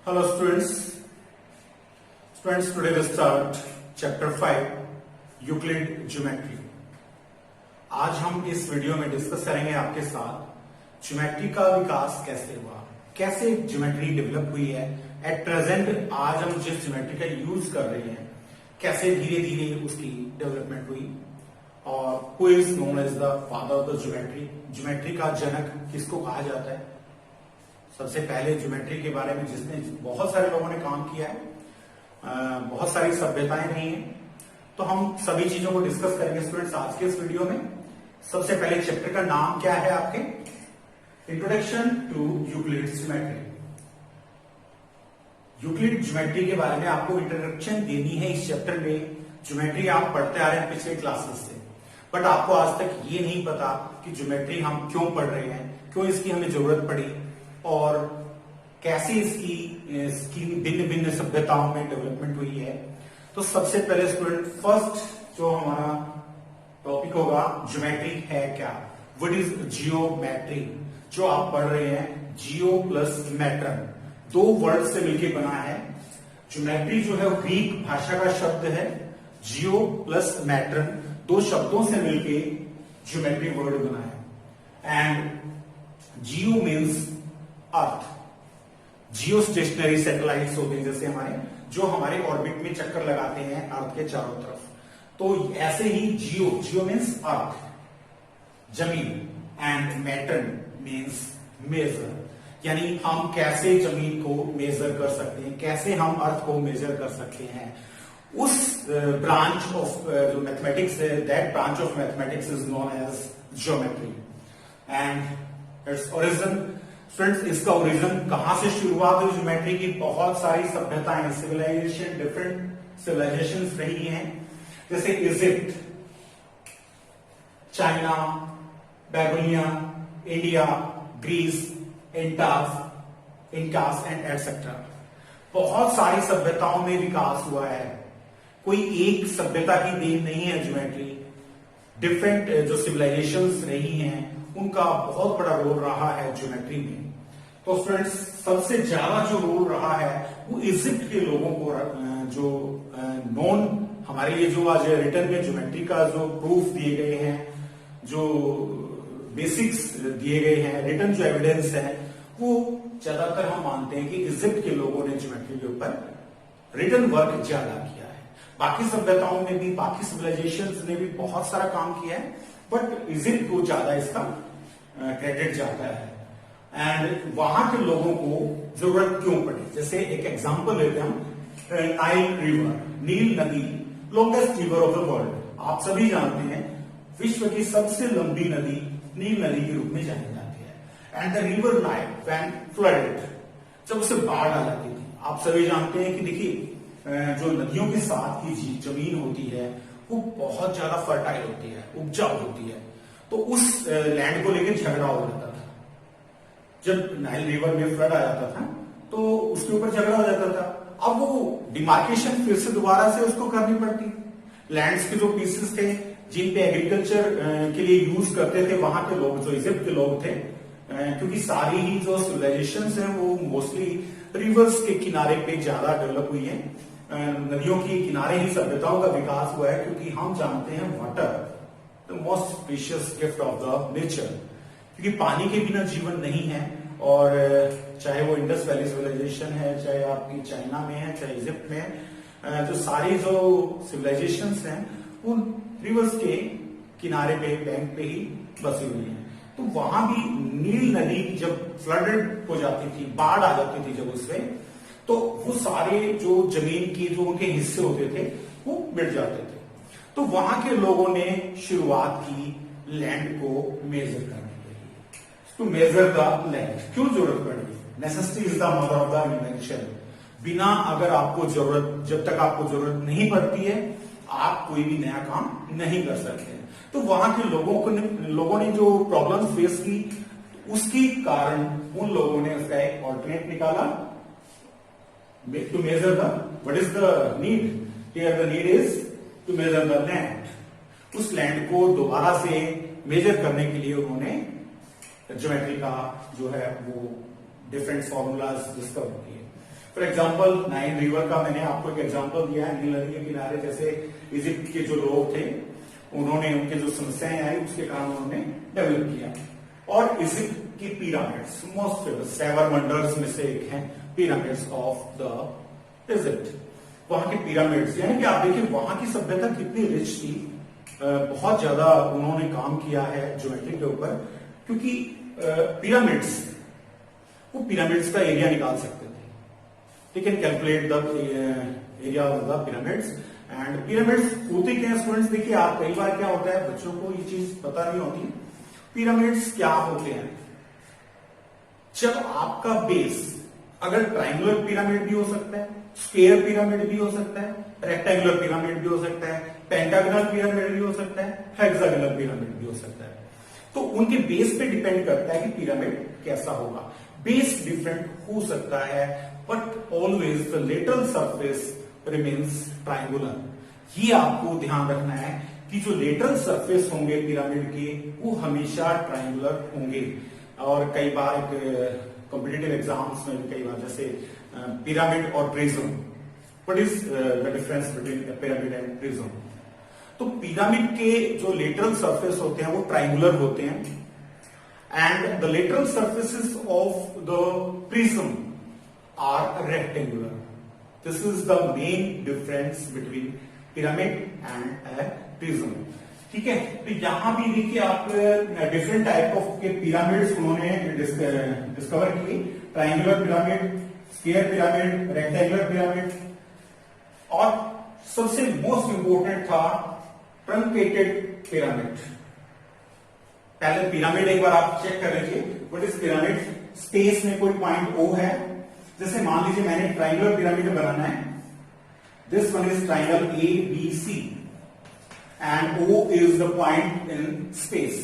Hello students. Today we start chapter 5 Euclid geometry. आज हम इस वीडियो में डिस्कस करेंगे आपके साथ ज्योमेट्री का विकास कैसे हुआ, कैसे ज्योमेट्री डेवलप हुई है। एट प्रेजेंट आज हम जिस ज्योमेट्री का यूज कर रहे हैं कैसे धीरे धीरे उसकी डेवलपमेंट हुई, और who is known as the father of the geometry. Geometry का जनक किसको कहा जाता है? सबसे पहले ज्योमेट्री के बारे में जिसने बहुत सारे लोगों ने काम किया है, बहुत सारी सभ्यताएं रही हैं, तो हम सभी चीजों को डिस्कस करेंगे स्टूडेंट्स आज के इस वीडियो में। सबसे पहले चैप्टर का नाम क्या है आपके? Introduction to Euclid geometry. Euclid geometry के बारे में आपको इंट्रोडक्शन देनी है इस चैप्टर में। ज्योमेट्री आप पढ़ते आ रहे हैं पिछले क्लासेस से, बट आपको आज तक ये नहीं पता कि ज्योमेट्री हम क्यों पढ़ रहे हैं, क्यों इसकी हमें जरूरत पड़ी और कैसे इसकी भिन्न भिन्न सभ्यताओं में डेवलपमेंट हुई है। तो सबसे पहले स्टूडेंट फर्स्ट जो हमारा टॉपिक होगा, ज्योमेट्री है क्या, व्हाट इज जियोमेट्री। जो आप पढ़ रहे हैं जियो प्लस मैट्रन, दो वर्ड से मिलकर बना है। ज्योमेट्री जो है ग्रीक भाषा का शब्द है, जियो प्लस मैट्रन दो शब्दों से मिलकर ज्योमेट्री वर्ड बना है। And Jio means earth. Jio stationery satellites होते हैं जैसे हमारे, जो हमारे ऑर्बिट में चक्कर लगाते हैं अर्थ के चारों तरफ, तो ऐसे ही जियो मीन्स अर्थ, जमीन, एंड मैटर्न मीन्स मेजर, यानी हम कैसे जमीन को मेजर कर सकते हैं, कैसे हम अर्थ को मेजर कर सकते हैं। उस ब्रांच ऑफ जो मैथमेटिक्स है, that branch of mathematics is known as geometry. And its origin friends, इसका ओरिजिन कहां से शुरुआत हुई ज्योमेट्री की? बहुत सारी सभ्यताएं, सिविलाइजेशन, डिफरेंट सिविलाइजेशन रही हैं, जैसे Egypt, China, Babylonia, India, Greece, Incas and etcetera. बहुत सारी सभ्यताओं में विकास हुआ है, कोई एक सभ्यता की देन नहीं है ज्योमेट्री। डिफरेंट जो सिविलाइजेशंस रही हैं उनका बहुत बड़ा रोल रहा है ज्योमेट्री में। तो फ्रेंड्स सबसे ज्यादा जो रोल रहा है वो इजिप्ट के लोगों को, जो नॉन हमारे लिए जो आज रिटर्न में ज्योमेट्री का जो प्रूफ दिए गए हैं, जो बेसिक्स दिए गए हैं, रिटर्न जो एविडेंस है, वो ज्यादातर हम मानते हैं कि इजिप्ट के लोगों ने ज्योमेट्री के ऊपर रिटर्न वर्क ज्यादा किया है। बाकी सभ्यताओं में भी, बाकी सिविलाइजेशंस ने भी बहुत सारा काम किया है, बट इजिप्ट को ज्यादा इसका क्रेडिट जाता है। एंड वहां के लोगों को जरूरत क्यों पड़ी? जैसे एक एग्जांपल लेते हैं हम, नाइल रिवर, नील नदी, longest river of the world. आप सभी जानते हैं विश्व की सबसे लंबी नदी नील नदी के रूप में जानी जाती है। And the river Nile when flooded, जब उसे बाढ़ आ जाती थी, आप सभी जानते हैं कि देखिए जो नदियों के साथ की जमीन होती है वो बहुत ज्यादा फर्टाइल होती है, उपजाऊ होती है, तो उस लैंड को लेकर झगड़ा हो जाता था। जब नाइल रिवर में फ्लड आ जाता था तो उसके ऊपर झगड़ा हो जाता था। अब वो डिमार्केशन फिर से दोबारा से उसको करनी पड़ती। लैंड्स के जो पीसेस थे जिन पे एग्रीकल्चर के लिए यूज करते थे वहां के लोग, जो इजिप्ट के लोग थे, क्योंकि सारी ही जो सिविलाइजेशंस हैं वो मोस्टली रिवर्स के किनारे पे ज्यादा डेवलप हुई है, नदियों के किनारे ही सभ्यताओं का विकास हुआ है। क्योंकि हम जानते हैं water the most precious gift of the nature, क्योंकि पानी के बिना जीवन नहीं है। और चाहे वो इंडस वैली सिविलाइजेशन है, चाहे आपकी चाइना में है, चाहे इजिप्ट में है, जो सारी जो सिविलाइजेशंस हैं वो रिवर्स के किनारे पे, बैंक पे ही बसी हुई है। तो वहां भी नील नदी जब फ्लडेड हो जाती थी, बाढ़ आ जाती थी जब उसमें, तो वो सारे जो जमीन की जो उनके हिस्से होते थे वो मिट जाते थे। तो वहां के लोगों ने शुरुआत की लैंड को मेजर करने के लिए, टू मेजर द लैंड। क्यों जरूरत पड़ी? Necessity is the mother of the invention. बिना अगर आपको जरूरत, जब तक आपको जरूरत नहीं पड़ती है, आप कोई भी नया काम नहीं कर सकते। तो वहां के लोगों ने जो प्रॉब्लम फेस की, उसके कारण उन लोगों ने उसका एक ऑल्टरनेट निकाला, to measure the, what is the need? Here the need is to measure the land. उस लैंड को दोबारा से मेजर करने के लिए उन्होंने ज्योमेट्री का जो है वो डिफरेंट फॉर्मूलाज डिस्कवर किए। फॉर एग्जाम्पल नाइन रिवर का मैंने आपको एक एग्जाम्पल दिया है। नील नदी के किनारे जैसे इजिप्ट के जो लोग थे, उन्होंने उनके जो समस्याएं आई उसके कारण उन्होंने डेवलप किया। और इजिप्ट की पिरामिड्स मोस्ट फेमस 7 वंडर्स में से एक है पिरामिड्स ऑफ द इजिप्ट। वहां के पिरामिड्स यानी कि आप देखिए वहां की सभ्यता कितनी रिच थी, बहुत ज्यादा उन्होंने काम किया है ज्योमेट्री के ऊपर, क्योंकि पिरामिड्स, वो पिरामिड्स का एरिया निकाल सकते थे। They can calculate the area of the pyramids and pyramids होते क्या है स्टूडेंट्स, देखिए आप कई बार क्या होता है बच्चों को ये चीज पता नहीं होती। पिरामिड्स क्या होते हैं, जब आपका बेस, अगर ट्राइंगुलर पिरामिड भी हो सकता है, स्क्वायर पिरामिड भी हो सकता है, रेक्टेंगुलर पिरामिड भी हो सकता है, पेंटागोनल पिरामिड भी हो सकता है, हेक्सागोनल पिरामिड भी हो सकता है। तो उनके बेस पे डिपेंड करता है कि पिरामिड कैसा होगा। बेस डिफरेंट हो सकता है but always the lateral surface remains triangular. ये आपको ध्यान रखना है कि जो लेटरल सरफेस होंगे पिरामिड के वो हमेशा ट्राइंगुलर होंगे। और कई बार कॉम्पिटिटिव एग्जाम्स में कई बार जैसे पिरामिड और prism, what is the difference between pyramid and prism. तो पिरामिड के जो लेटरल सरफेस होते हैं वो ट्राइंगुलर होते हैं and the lateral surfaces of the prism are rectangular. This is the main difference between pyramid and a prism. ठीक है, तो यहां भी देखिए आप डिफरेंट टाइप ऑफ के पिरामिड्स उन्होंने डिस्कवर किए। Triangular pyramid, square pyramid, rectangular pyramid, और सबसे मोस्ट इंपोर्टेंट था ट्रंकेटेड पिरामिड। पहले पिरामिड एक बार आप चेक कर लीजिए, व्हाट इज पिरामिड। स्पेस में कोई पॉइंट O है, जैसे मान लीजिए मैंने ट्राइंगुलर पिरामिड बनाना है, this one is triangle ABC and O is the point in space.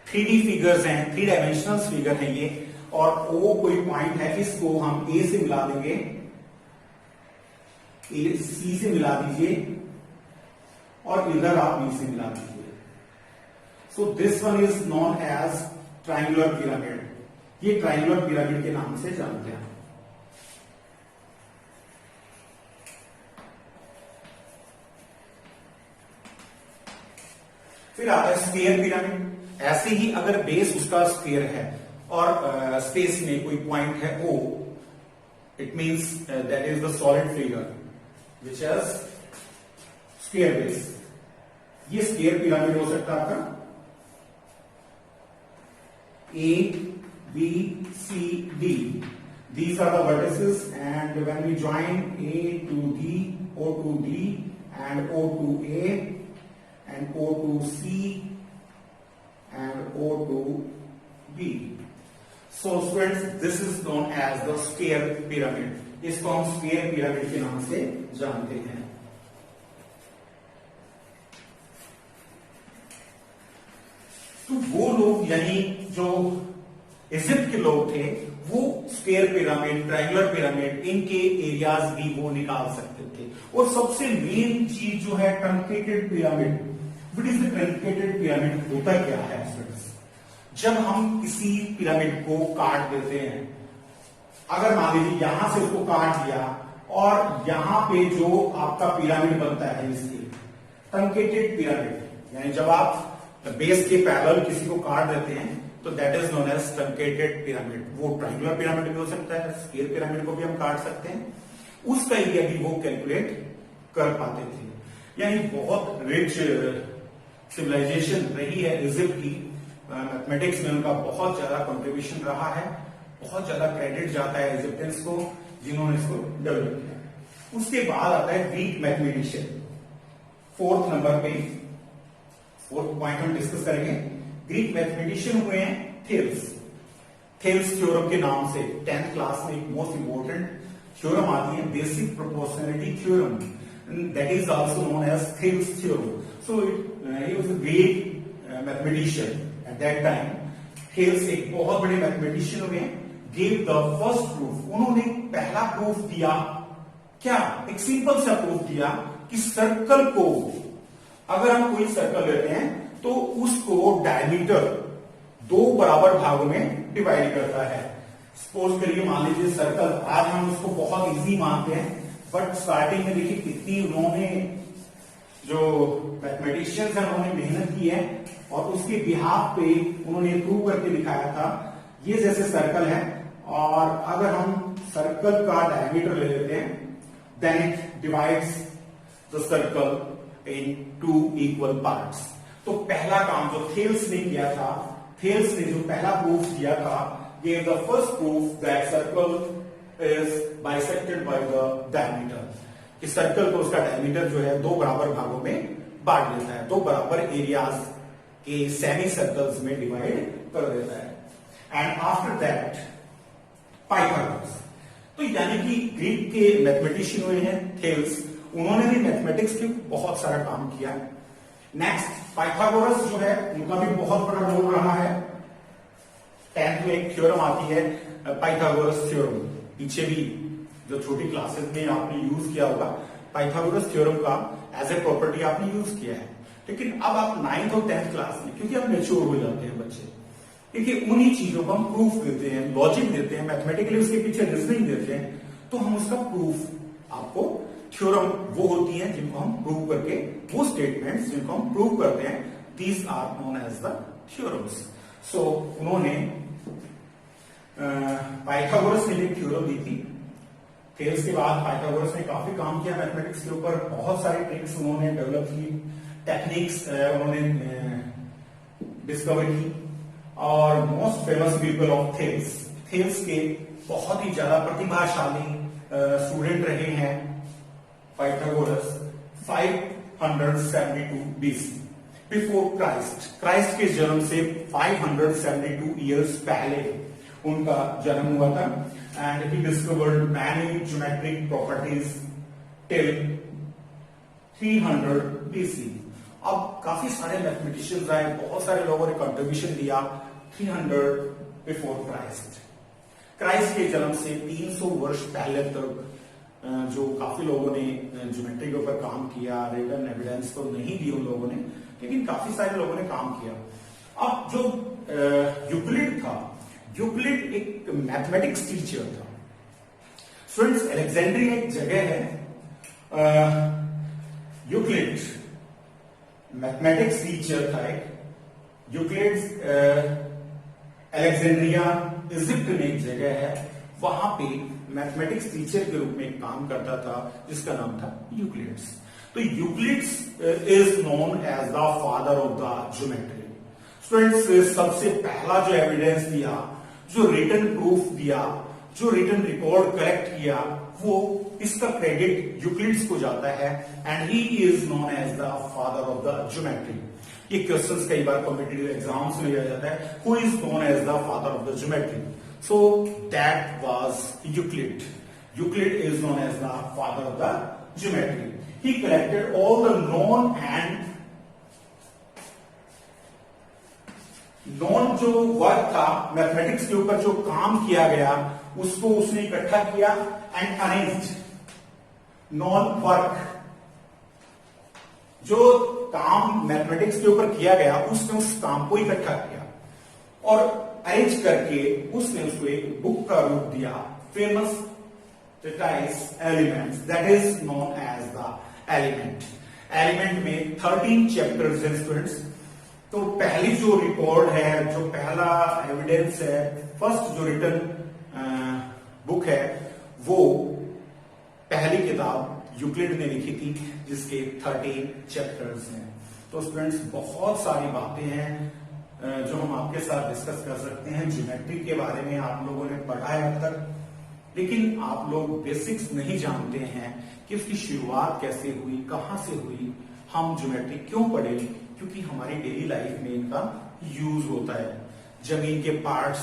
3D figures हैं, 3 डायमेंशनल फिगर है ये, और O कोई पॉइंट है, इसको हम A से मिला देंगे, C से मिला दीजिए, और इधर आप B से मिला दीजिए। So this one is known as triangular pyramid. ये ट्राइंगुलर पिरामिड के नाम से जानते हैं। फिर आता है स्क्वायर पिरामिड। ऐसे ही अगर बेस उसका स्क्वायर है और स्पेस में कोई पॉइंट है O, it means that is the solid figure which has square base. ये स्क्वायर पिरामिड हो सकता है आपका A, B, C, D. These are the vertices, and when we join A to D, O to D, and O to A, and O to C, and O to B. So students, this is known as the square pyramid. इसको हम square pyramid के नाम से जानते हैं। तो वो लोग यानी जो इजिप्ट के लोग थे वो स्क्वायर पिरामिड, ट्रायंगुलर पिरामिड, इनके एरियाज भी वो निकाल सकते थे। और सबसे मेन चीज जो है truncated pyramid. What is the truncated pyramid, होता क्या है स्टूडेंट्स, जब हम किसी पिरामिड को काट देते हैं, अगर मान लीजिए यहां से उसको काट दिया और यहां पे जो आपका पिरामिड बनता है इसकी ट्रंकेटेड पिरामिड, यानी जब आप बेस के पैरेलल किसी को काट देते हैं तो that is known as truncated pyramid. वो ट्रायंगुलर पिरामिड भी हो सकता है, स्क्वायर पिरामिड को भी हम काट सकते हैं, उसका एरिया भी वो कैलकुलेट कर पाते थे। यानी बहुत रिच सिविलाइजेशन रही है इजिप्ट की। मैथमेटिक्स में उनका बहुत ज्यादा कंट्रीब्यूशन रहा है, बहुत ज्यादा क्रेडिट जाता है इजिप्टियंस को जिन्होंने इसको डेवलप किया। उसके बाद आता है ग्रीक मैथमेटिशियन। फोर्थ नंबर पे फोर्थ पॉइंट हम डिस्कस करेंगे। ग्रीक मैथमेटिशियन हुए हैं थेल्स। थेल्स थ्योरम के नाम से 10th क्लास में एक मोस्ट इंपोर्टेंट थ्योरम आती है, basic proportionality theorem, that is also known as Thales theorem. So he was a great mathematician at that time. Thales एक बहुत बड़े मैथमेटिशियन हुए, गेव द फर्स्ट प्रूफ। उन्होंने पहला प्रूफ दिया, क्या, एक सिंपल सा प्रूफ दिया कि सर्कल को, अगर हम कोई सर्कल लेते हैं तो उसको डायमीटर 2 बराबर भागों में डिवाइड करता है। सपोज करिए, मान लीजिए सर्कल, आज हम उसको बहुत इजी मानते हैं, बट स्टार्टिंग में देखिए कितनी उन्होंने, जो मैथमेटिशियंस हैं उन्होंने मेहनत की है और उसके बिहाफ पे उन्होंने प्रूव करके दिखाया था। ये जैसे सर्कल है और अगर हम सर्कल का डायमीटर ले लेते हैं, then it divides the circle in 2 equal parts. तो पहला काम जो थेल्स ने किया था, थेल्स ने जो पहला प्रूफ दिया था, gave the first proof that circle is bisected by the diameter, कि सर्कल को उसका डायमीटर जो है 2 बराबर भागों में बांट देता है, 2 बराबर एरियाज के सेमी सर्कल्स में डिवाइड कर देता है। एंड आफ्टर दैट पाइथागोरस, तो यानी कि ग्रीक के मैथमेटिशियन हुए हैं थेल्स, उन्होंने भी मैथमेटिक्स के बहुत सारा काम किया। नेक्स्ट पाइथागोरस जो है उनका भी बहुत बड़ा रोल रहा है। 10th में एक थ्योरम आती है पाइथागोरस थ्योरम, पीछे भी जो छोटी क्लासेस में आपने यूज किया होगा, पाइथागोरस थ्योरम का एज ए प्रॉपर्टी आपने यूज किया है। लेकिन अब आप 9th और 10th क्लास में, क्योंकि अब मेच्योर हो जाते हैं बच्चे, देखिए उन्हीं चीजों को हम प्रूफ देते हैं, लॉजिक देते हैं, मैथमेटिकली उसके पीछे रीजनिंग देते हैं, तो हम उसका प्रूफ आपको, थ्योरम वो होती है जिनको हम प्रूव करके, वो स्टेटमेंट्स जिनको हम प्रूव करते हैं, these are known as the theorems. So उन्होंने पाइथागोरस ने एक थ्योरम दी थी। थेल्स के बाद पाइथागोरस ने काफी काम किया मैथमेटिक्स के ऊपर, बहुत सारी ट्रिक्स उन्होंने डेवलप की, टेक्निक्स उन्होंने डिस्कवर की, और most famous people of Thales, Thales के बहुत ही ज्यादा प्रतिभाशाली स्टूडेंट रहे हैं Pythagoras. 572 BC before Christ, Christ के जन्म से 572 ईयर्स पहले उनका जन्म हुआ था। And he discovered many geometric properties till 300 BC। अब काफी सारे मैथमेटिशियंस आए, बहुत सारे लोगों ने कंट्रीब्यूशन दिया 300 बिफोर क्राइस्ट। क्राइस्ट के जन्म से 300 वर्ष पहले तक जो काफी लोगों ने ज्योमेट्री के ऊपर काम किया, रिटन एविडेंस तो नहीं दी उन लोगों ने, लेकिन काफी सारे लोगों ने काम किया। अब जो यूक्लिड था, यूक्लिड एक मैथमेटिक्स टीचर था। स्टूडेंट्स, अलेक्जेंड्रिया एक जगह है, यूक्लिड मैथमेटिक्स टीचर था एक, यूक्लिड अलेक्जेंड्रिया इजिप्ट में एक जगह है, वहां पे मैथमेटिक्स टीचर के रूप में काम करता था जिसका नाम था यूक्लिड्स। तो Euclid's is known as the father of the geometry. Students, सबसे पहला जो एविडेंस दिया, जो रिटन प्रूफ दिया, जो रिटन रिकॉर्ड कलेक्ट किया, वो इसका क्रेडिट यूक्लिड्स को जाता है, and he is known as the father of the geometry. ये क्वेश्चंस कई बार कॉम्पिटिटिव एग्जाम्स में लिया जाता है, who is known as the father of the geometry. So that was Euclid. Euclid is known as the father of the geometry. He collected all the known जो work था mathematics के ऊपर, जो काम किया गया, उसको उसने इकट्ठा किया एंड अरेंज्ड नॉन वर्क। जो काम मैथमेटिक्स के ऊपर किया गया, उसने उस काम को इकट्ठा किया और अरेंज करके उसने उसको एक बुक का रूप दिया, famous treatise Elements, that is known as the element. Element में 13 चैप्टर्स हैं स्टूडेंट्स। तो पहली जो रिकॉर्ड है, जो पहला एविडेंस है, फर्स्ट जो रिटन बुक है, वो पहली किताब यूक्लिड ने लिखी थी जिसके 13 चैप्टर्स हैं। तो स्टूडेंट्स, बहुत सारी बातें हैं जो हम आपके साथ डिस्कस कर सकते हैं। ज्योमेट्री के बारे में आप लोगों ने पढ़ा है अब तक, लेकिन आप लोग बेसिक्स नहीं जानते हैं कि उसकी शुरुआत कैसे हुई, कहां से हुई, हम ज्योमेट्री क्यों पढ़े, क्योंकि हमारी डेली लाइफ में इनका यूज होता है। जमीन के पार्ट्स,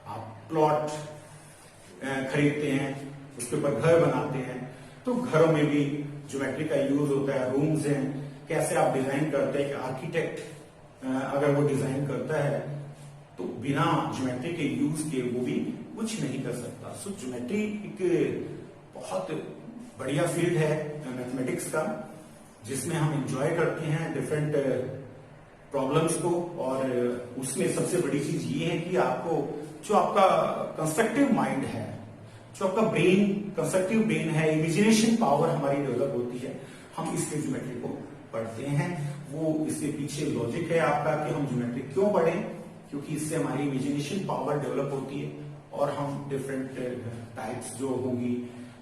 आप प्लॉट खरीदते हैं, उसके ऊपर घर बनाते हैं, तो घरों में भी ज्योमेट्री का यूज होता है। रूम्स हैं, कैसे आप डिजाइन करते हैं, कि आर्किटेक्ट अगर वो डिजाइन करता है तो बिना ज्योमेट्री के यूज के वो भी कुछ नहीं कर सकता। सो ज्योमेट्री एक बहुत बढ़िया फील्ड है मैथमेटिक्स का, जिसमें हम एंजॉय करते हैं डिफरेंट प्रॉब्लम्स को, और उसमें सबसे बड़ी चीज ये है कि आपको जो आपका कंस्ट्रक्टिव माइंड है, जो आपका ब्रेन, कंस्ट्रक्टिव ब्रेन है, इमेजिनेशन पावर हमारी डेवलप होती है। हम इसके ज्योमेट्री को पढ़ते हैं, वो इसके पीछे लॉजिक है आपका कि हम ज्योमेट्री क्यों पढ़ें, क्योंकि इससे हमारी इमेजिनेशन पावर डेवलप होती है और हम डिफरेंट टाइप्स जो होगी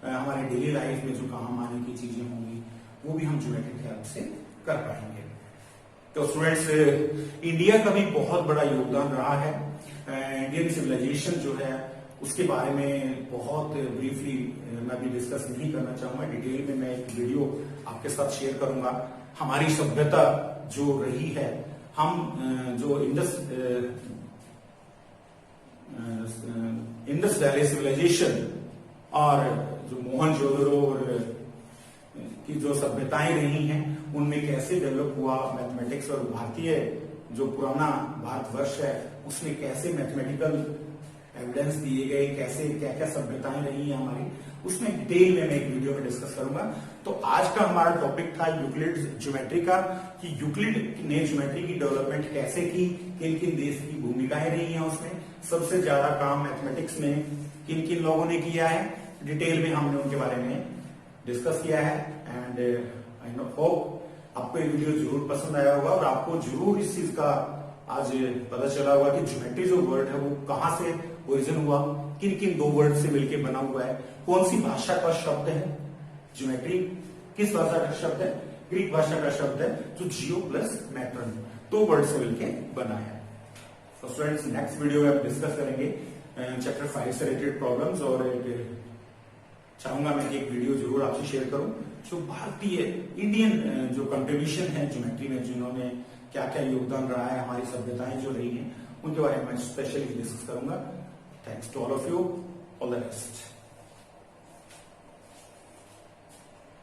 हमारे डेली लाइफ में जो काम आने की चीजें होंगी वो भी हम ज्योमेट्री की हेल्प से कर पाएंगे। तो स्टूडेंट्स, इंडिया का भी बहुत बड़ा योगदान रहा है। इंडियन सिविलाइजेशन जो है उसके बारे में बहुत ब्रीफली मैं भी डिस्कस नहीं करना चाहूंगा, डिटेल में मैं एक वीडियो आपके साथ शेयर करूंगा। हमारी सभ्यता जो रही है, हम जो इंडस वैली सिविलाइजेशन और जो मोहनजोदड़ो की जो सभ्यताएं रही हैं उनमें कैसे डेवलप हुआ मैथमेटिक्स, और भारतीय जो पुराना भारतवर्ष है उसमें कैसे मैथमेटिकल एविडेंस दिए गए, कैसे क्या क्या सभ्यताएं रही हैं हमारी, उसमें डिटेल में मैं एक वीडियो में डिस्कस करूंगा। तो आज का हमारा टॉपिक था यूक्लिड ज्योमेट्री का, कि यूक्लिड ने ज्योमेट्री की डेवलपमेंट कैसे की, किन किन देश की भूमिकाएं रही हैं उसमें, सबसे ज्यादा काम मैथमेटिक्स में किन किन लोगों ने किया है, डिटेल में हमने उनके बारे में डिस्कस किया है। एंड आई नो होप आपको ये वीडियो जरूर पसंद आया होगा और आपको जरूर इस चीज का आज पता चला होगा कि ज्योमेट्री जो वर्ड है वो कहां से ओरिजिन हुआ, किन किन दो वर्ड से मिलकर बना हुआ है, कौन सी भाषा का शब्द है ज्योमेट्री, किस भाषा का शब्द है, ग्रीक भाषा का शब्द है जो जियो प्लस मैट्रन, दो वर्ड से मिलकर बना है। तो स्टूडेंट्स, नेक्स्ट वीडियो में हम डिस्कस करेंगे चैप्टर 5 से रिलेटेड प्रॉब्लम्स, और चाहूंगा मैं कि एक वीडियो जरूर आपसे शेयर करूं जो भारतीय इंडियन जो कंट्रीब्यूशन है ज्योमेट्री में, जिन्होंने क्या क्या योगदान रहा है, हमारी सभ्यताएं जो रही हैं उनके बारे में मैं स्पेशली डिस्कस करूंगा। Thanks to all of you, all the best.